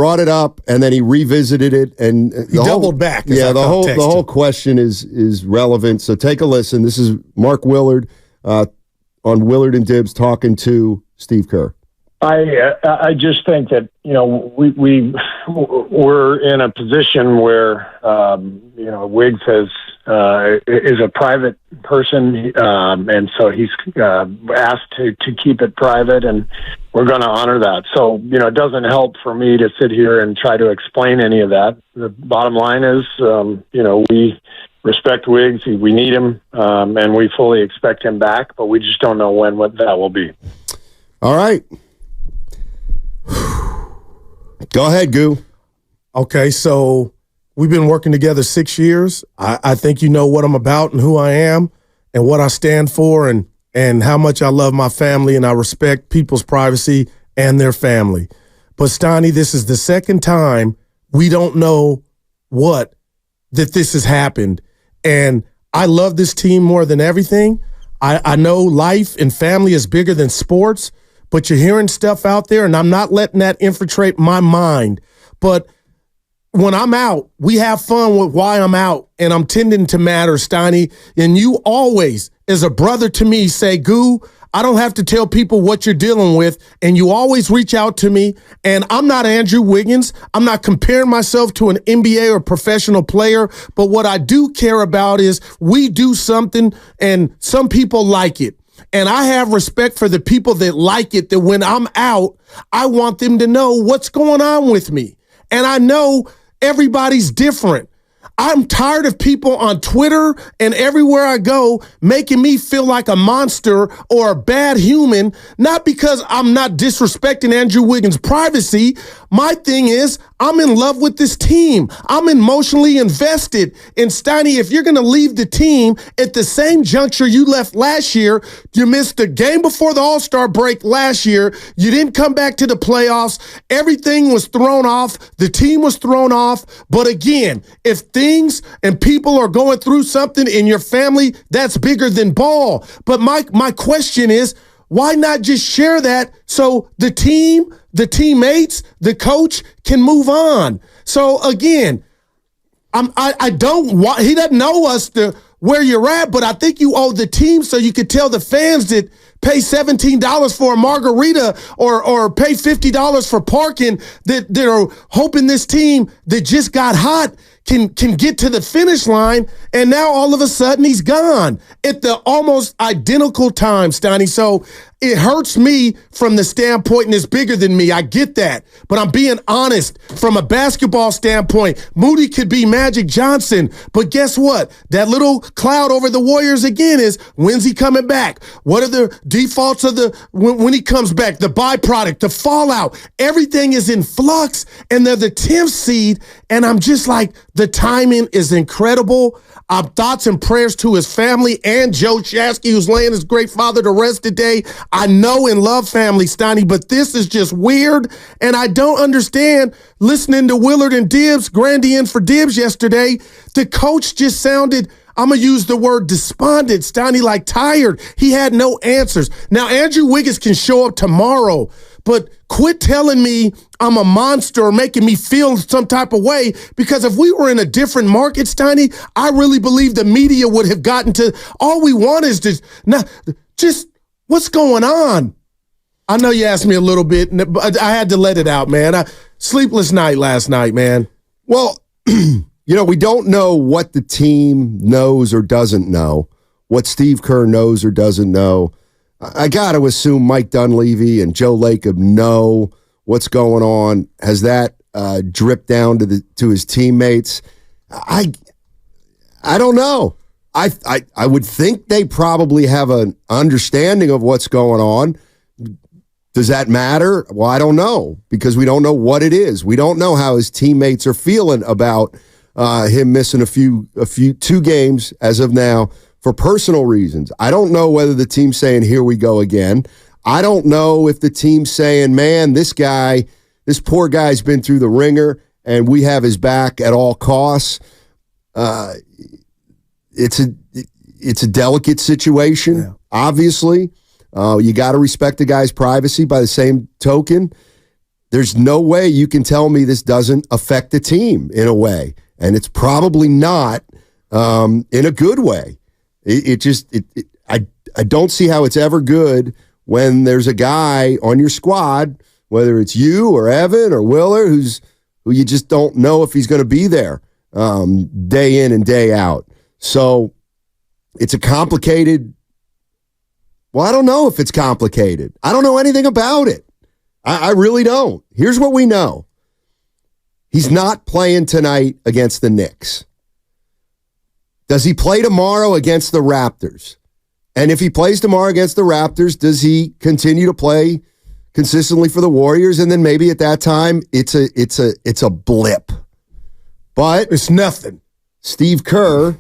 brought it up, and then he revisited it, and he doubled back. Yeah, the whole question is relevant. So take a listen. This is Mark Willard on Willard and Dibs talking to Steve Kerr. I just think that we're in a position where Wiggs is a private person, and so he's asked to keep it private, and we're going to honor that. So it doesn't help for me to sit here and try to explain any of that. The bottom line is we respect Wiggs, we need him, and we fully expect him back, but we just don't know what that will be. All right. Go ahead, Goo. Okay, so we've been working together 6 years. I think you know what I'm about and who I am and what I stand for and how much I love my family and I respect people's privacy and their family. But, Steiny, this is the second time we don't know that this has happened. And I love this team more than everything. I know life and family is bigger than sports, but you're hearing stuff out there, and I'm not letting that infiltrate my mind. But when I'm out, we have fun with why I'm out, and I'm tending to matter, Steiny. And you always, as a brother to me, say, Goo, I don't have to tell people what you're dealing with, and you always reach out to me. And I'm not Andrew Wiggins. I'm not comparing myself to an NBA or professional player, but what I do care about is we do something, and some people like it. And I have respect for the people that like it, that when I'm out, I want them to know what's going on with me. And I know everybody's different. I'm tired of people on Twitter and everywhere I go making me feel like a monster or a bad human, not because I'm not disrespecting Andrew Wiggins' privacy. My thing is, I'm in love with this team. I'm emotionally invested. And Steiny, if you're going to leave the team at the same juncture you left last year, you missed the game before the All-Star break last year. You didn't come back to the playoffs. Everything was thrown off. The team was thrown off. But again, if things and people are going through something in your family, that's bigger than ball. But my question is, why not just share that so the team, the teammates, the coach can move on? So again, he doesn't know us where you're at, but I think you owe the team so you could tell the fans that pay $17 for a margarita or pay $50 for parking that are hoping this team that just got hot can get to the finish line, and now all of a sudden he's gone at the almost identical time, Steiny. So it hurts me from the standpoint, and it's bigger than me. I get that. But I'm being honest from a basketball standpoint. Moody could be Magic Johnson, but guess what? That little cloud over the Warriors again is, when's he coming back? What are the defaults of when he comes back? The byproduct, the fallout, everything is in flux, and they're the 10th seed, and I'm just like, the timing is incredible. Thoughts and prayers to his family and Joe Chasky, who's laying his great father to rest today. I know and love family, Steiny, but this is just weird, and I don't understand. Listening to Willard and Dibs, Grandy in for Dibs yesterday, the coach just sounded, I'm going to use the word despondent, Steiny, like tired. He had no answers. Now, Andrew Wiggins can show up tomorrow, but quit telling me I'm a monster or making me feel some type of way, because if we were in a different market, Steiny, I really believe the media would have gotten to, all we want is just what's going on? I know you asked me a little bit, but I had to let it out, man. Sleepless night last night, man. Well, we don't know what the team knows or doesn't know, what Steve Kerr knows or doesn't know. I got to assume Mike Dunleavy and Joe Lacob know what's going on. Has that dripped down to his teammates? I don't know. I would think they probably have an understanding of what's going on. Does that matter? Well, I don't know, because we don't know what it is. We don't know how his teammates are feeling about him missing two games as of now for personal reasons. I don't know whether the team's saying, here we go again. I don't know if the team's saying, man, this poor guy's been through the ringer and we have his back at all costs. It's a delicate situation, yeah. Obviously. You got to respect the guy's privacy by the same token. there's no way you can tell me this doesn't affect the team in a way. And it's probably not in a good way. I don't see how it's ever good when there's a guy on your squad, whether it's you or Evan or Willer, who you just don't know if he's going to be there day in and day out. So it's a complicated. Well, I don't know if it's complicated. I don't know anything about it. I really don't. Here's what we know. He's not playing tonight against the Knicks. Does he play tomorrow against the Raptors? And if he plays tomorrow against the Raptors, does he continue to play consistently for the Warriors? And then maybe at that time, it's a blip. But it's nothing. Steve Kerr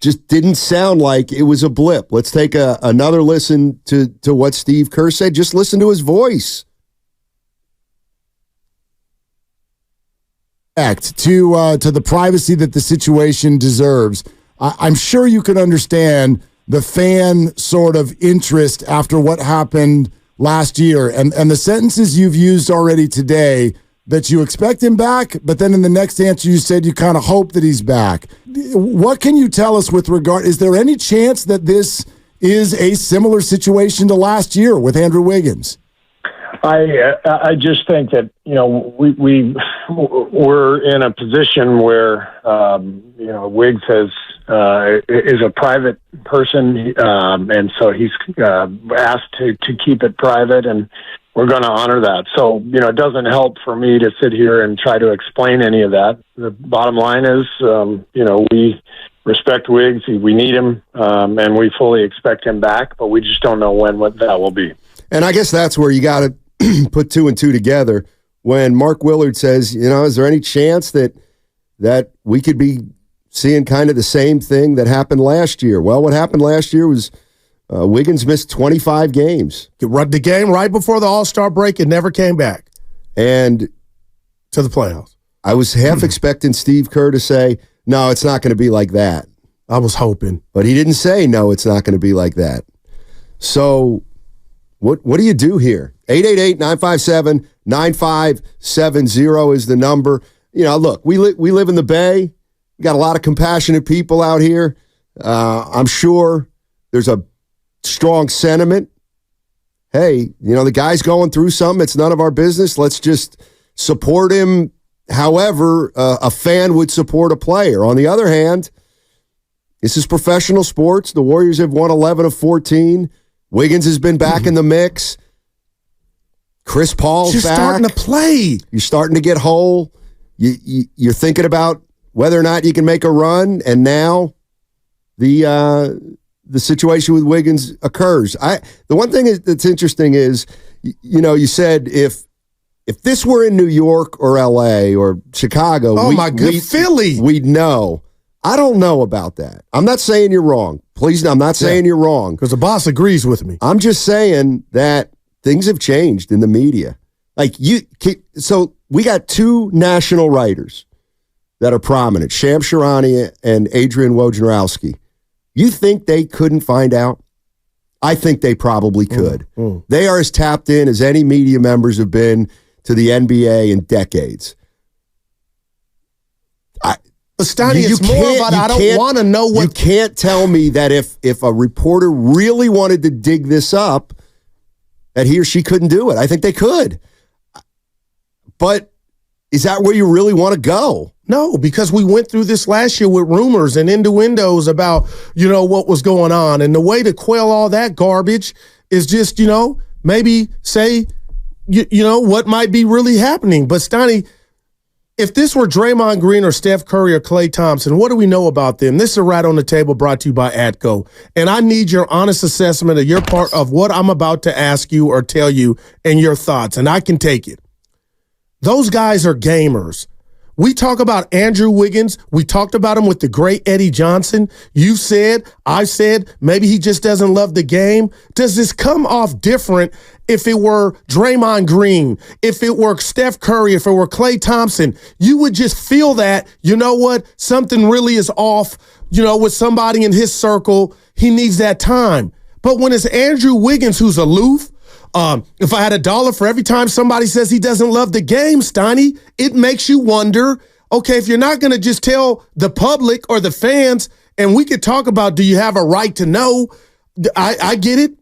just didn't sound like it was a blip. Let's take another listen to what Steve Kerr said. Just listen to his voice. To the privacy that the situation deserves. I'm sure you can understand the fan sort of interest after what happened last year and the sentences you've used already today that you expect him back, but then in the next answer you said you kind of hope that he's back. What can you tell us with regard? Is there any chance that this is a similar situation to last year with Andrew Wiggins? I just think that we're in a position where Wiggs is a private person, and so he's asked to keep it private, and we're going to honor that. So it doesn't help for me to sit here and try to explain any of that. The bottom line is we respect Wiggs, we need him, and we fully expect him back, but we just don't know what that will be. And I guess that's where you got to put two and two together when Mark Willard says, is there any chance that we could be seeing kind of the same thing that happened last year? Well, what happened last year was Wiggins missed 25 games. The game right before the All-Star break and never came back. And to the playoffs. I was half expecting Steve Kerr to say, no, it's not going to be like that. I was hoping. But he didn't say, no, it's not going to be like that. So what do you do here? 888-957-9570 is the number. Look, we live in the Bay. We got a lot of compassionate people out here. I'm sure there's a strong sentiment. Hey, the guy's going through something. It's none of our business. Let's just support him however a fan would support a player. On the other hand, this is professional sports. The Warriors have won 11 of 14. Wiggins has been back in the mix. Chris Paul's back. You're starting to play. You're starting to get whole. You're thinking about whether or not you can make a run, and now the situation with Wiggins occurs. The one thing that's interesting is, you said if this were in New York or L.A. or Chicago, Philly, we'd know. I don't know about that. I'm not saying you're wrong. Please, I'm not saying you're wrong. Because the boss agrees with me. I'm just saying that things have changed in the media. So we got two national writers that are prominent, Shams Charania and Adrian Wojnarowski. You think they couldn't find out? I think they probably could. They are as tapped in as any media members have been to the NBA in decades. But Steiny, it's more about I don't want to know what... You can't tell me that if a reporter really wanted to dig this up, that he or she couldn't do it. I think they could. But is that where you really want to go? No, because we went through this last year with rumors and innuendos about, what was going on. And the way to quell all that garbage is just, maybe say, what might be really happening. But Steiny, if this were Draymond Green or Steph Curry or Klay Thompson, what do we know about them? This is a Right on the Table brought to you by ATCO. And I need your honest assessment of your part of what I'm about to ask you or tell you and your thoughts. And I can take it. Those guys are gamers. We talk about Andrew Wiggins. We talked about him with the great Eddie Johnson. You said, I said, maybe he just doesn't love the game. Does this come off different if it were Draymond Green, if it were Steph Curry, if it were Klay Thompson? You would just feel that, something really is off, with somebody in his circle. He needs that time. But when it's Andrew Wiggins who's aloof, If I had $1 for every time somebody says he doesn't love the game, Steiny, it makes you wonder, okay, if you're not going to just tell the public or the fans, and we could talk about, do you have a right to know? I get it.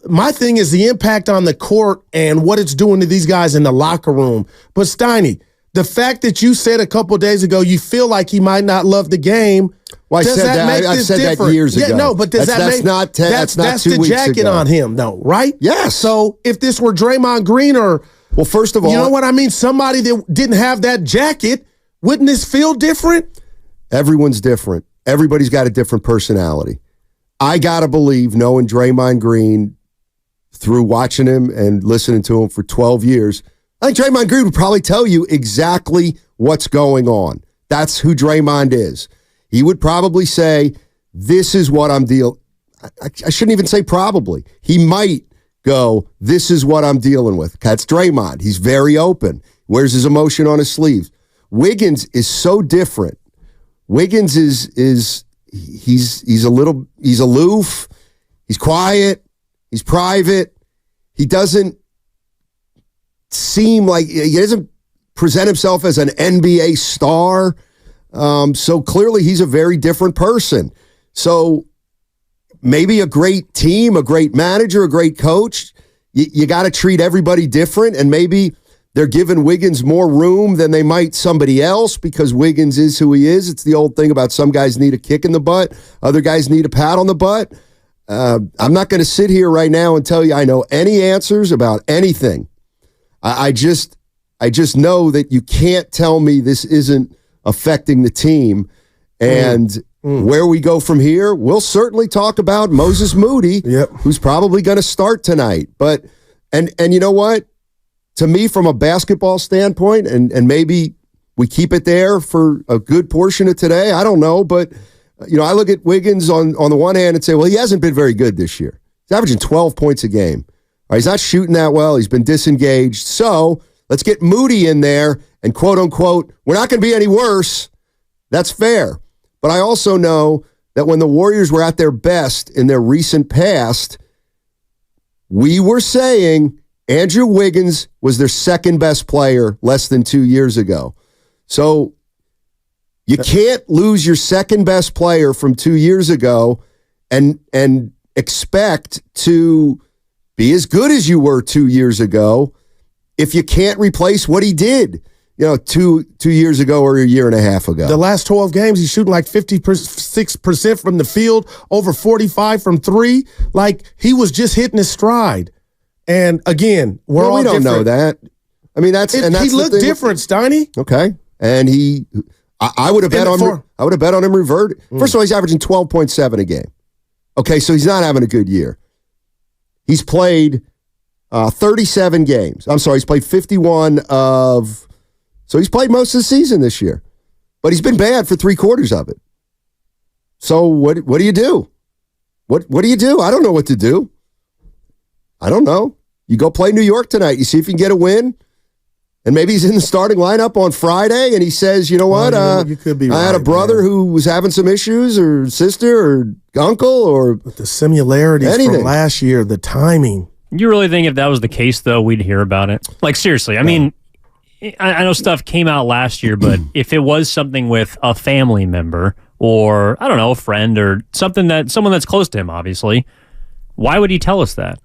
My thing is the impact on the court and what it's doing to these guys in the locker room. But Steiny, the fact that you said a couple of days ago you feel like he might not love the game, well, I said that. I've said that years ago. Yeah, no, but does that make that's not 2 the weeks jacket ago. on him, though, right? Yes. So if this were Draymond Green or, well, first of all, you know what I mean, somebody that didn't have that jacket, wouldn't this feel different? Everyone's different. Everybody's got a different personality. I gotta believe, knowing Draymond Green through watching him and listening to him for 12 years, I think Draymond Green would probably tell you exactly what's going on. That's who Draymond is. He would probably say, this is what I'm dealing. I shouldn't even say probably. He might go, this is what I'm dealing with. That's Draymond. He's very open. Wears his emotion on his sleeves. Wiggins is so different. Wiggins he's aloof. He's quiet. He's private. He doesn't seem like, he doesn't present himself as an NBA star. So clearly he's a very different person. So maybe a great team, a great manager, a great coach, you got to treat everybody different. And maybe they're giving Wiggins more room than they might somebody else because Wiggins is who he is. It's the old thing about some guys need a kick in the butt. Other guys need a pat on the butt. I'm not going to sit here right now and tell you I know any answers about anything. I just know that you can't tell me this isn't affecting the team. And where we go from here, we'll certainly talk about Moses Moody, who's probably going to start tonight. But and you know what? To me, from a basketball standpoint, and maybe we keep it there for a good portion of today, I don't know. But, I look at Wiggins on the one hand and say, well, he hasn't been very good this year. He's averaging 12 points a game. All right, he's not shooting that well. He's been disengaged. So let's get Moody in there and, quote, unquote, we're not going to be any worse. That's fair. But I also know that when the Warriors were at their best in their recent past, we were saying Andrew Wiggins was their second best player less than 2 years ago. So you can't lose your second best player from 2 years ago and expect to be as good as you were 2 years ago if you can't replace what he did, 2 years ago or a year and a half ago. The last 12 games, he's shooting like 56% from the field, over 45 from three. Like, he was just hitting his stride. And again, we don't different. Know that. I mean, that's he looked different, Steiny. Okay, and I would have bet on. I would have bet on him revert. First of all, he's averaging 12.7 a game. Okay, so he's not having a good year. He's played 37 games. I'm sorry, he's played 51 of. So he's played most of the season this year, but he's been bad for 3/4 of it. So what do you do? What do you do? I don't know what to do. I don't know. You go play New York tonight. You see if you can get a win. And maybe he's in the starting lineup on Friday and he says, you know what? You could be I had a brother who was having some issues, or sister or uncle, or but the similarities from last year, the timing. You really think if that was the case, though, we'd hear about it? Like, seriously. I mean, I know stuff came out last year, but if it was something with a family member or, I don't know, a friend or someone that's close to him, obviously, why would he tell us that?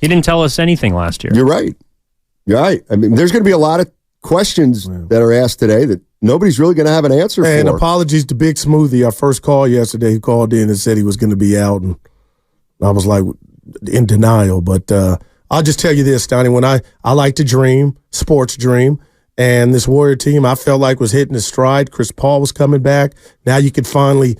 He didn't tell us anything last year. You're right. You're right. I mean, there's going to be a lot of questions that are asked today that nobody's really going to have an answer for. And apologies to Big Smoothie. Our first call yesterday, he called in and said he was going to be out, and I was like in denial. But I'll just tell you this, Steiny, when I like to dream, sports dream, and this Warrior team I felt like was hitting its stride. Chris Paul was coming back. Now you could finally,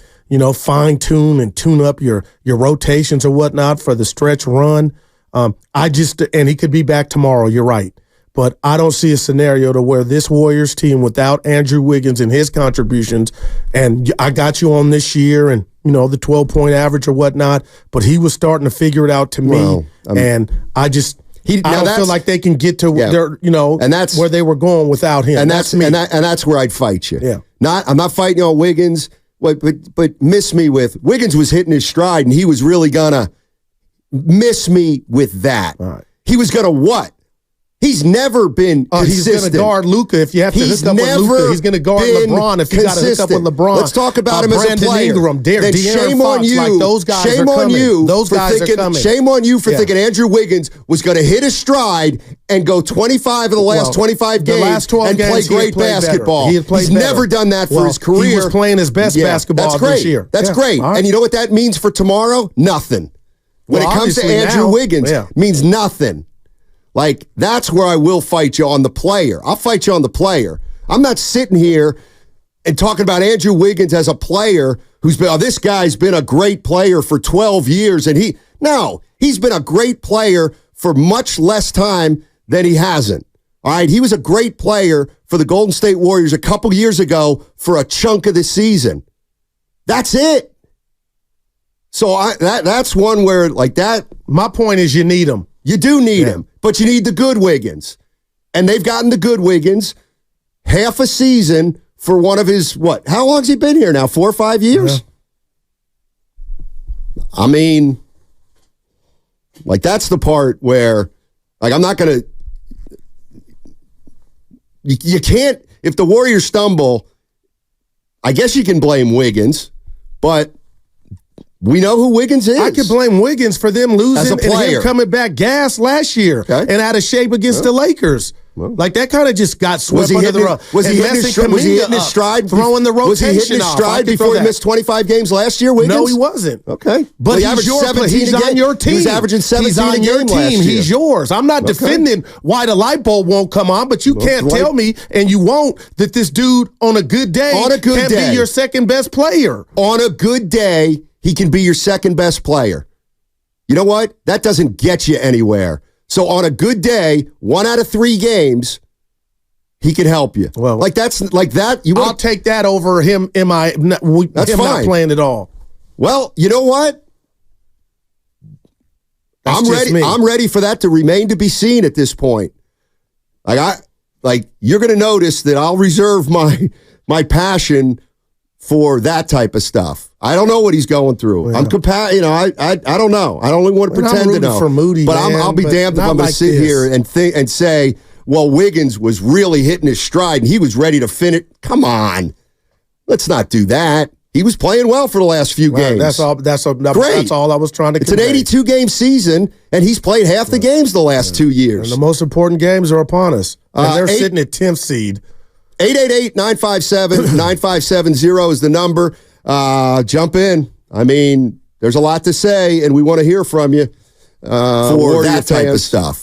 fine tune and tune up your rotations or whatnot for the stretch run. And he could be back tomorrow. You're right. But I don't see a scenario to where this Warriors team without Andrew Wiggins and his contributions, and I got you on this year and, the 12-point average or whatnot, but he was starting to figure it out to me. And I don't feel like they can get to their, and that's where they were going without him. And that's me. And that's where I'd fight you. Yeah. I'm not fighting you on Wiggins, but miss me with Wiggins was hitting his stride and he was really gonna. miss me with that. All right. He was going to what? He's never been consistent. He's going to guard Luka if you have to hook up with Luka. He's going to guard LeBron if you got to hook up with LeBron. Let's talk about him as a player. Ingram, then shame on you. Like those guys shame are on coming. you. Those guys thinking, are coming. Shame on you for thinking Andrew Wiggins was going to hit his stride and go 25 of the last 25 games last 12 and games, play great basketball. He's never done that for his career. He was playing his best basketball this year. That's great. Right. And you know what that means for tomorrow? Nothing. When it comes to Andrew Wiggins, means nothing. Like, that's where I will fight you on the player. I'll fight you on the player. I'm not sitting here and talking about Andrew Wiggins as a player who's been, this guy's been a great player for 12 years. And he's been a great player for much less time than he hasn't. All right. He was a great player for the Golden State Warriors a couple years ago for a chunk of the season. That's it. So that's one where, like, that. My point is, you need him. You do need him, but you need the good Wiggins. And they've gotten the good Wiggins half a season for one of his, how long's he been here now? 4 or 5 years? Yeah. I mean, like, that's the part where, like, I'm not going to, you can't, if the Warriors stumble, I guess you can blame Wiggins, but we know who Wiggins is. I could blame Wiggins for them losing and him coming back gassed last year and out of shape against the Lakers. Like, that kind of just got swept under the rug. Was he hitting his stride? Throwing the rotation. Was he hitting his stride before he missed 25 games last year, Wiggins? No, he wasn't. Okay. But he's on your team. He was averaging 17 a game last year. He's yours. I'm not defending why the light bulb won't come on, but you can't tell me, and you won't, that this dude on a good day can't be your second best player. On a good day, he can be your second best player. You know what? That doesn't get you anywhere. So on a good day, 1 out of 3 games, he can help you. Well, that's like that. I'll take that over him. That's fine. Not playing at all. Well, you know what? I'm ready. I'm ready for that to remain to be seen at this point. You're going to notice that I'll reserve my passion for that type of stuff. I don't know what he's going through. Yeah. I don't know. I don't want to pretend to know. For Moody, but I'll be damned if I'm going to sit here and think and say, well, Wiggins was really hitting his stride and he was ready to finish. Come on. Let's not do that. He was playing well for the last few games. That's all. That's all I was trying to. It's an 82-game season, and he's played half the games the last 2 years. And the most important games are upon us, and they're sitting at 10th seed. 888-957-9570 is the number. Jump in. I mean, there's a lot to say, and we want to hear from you for that type of stuff.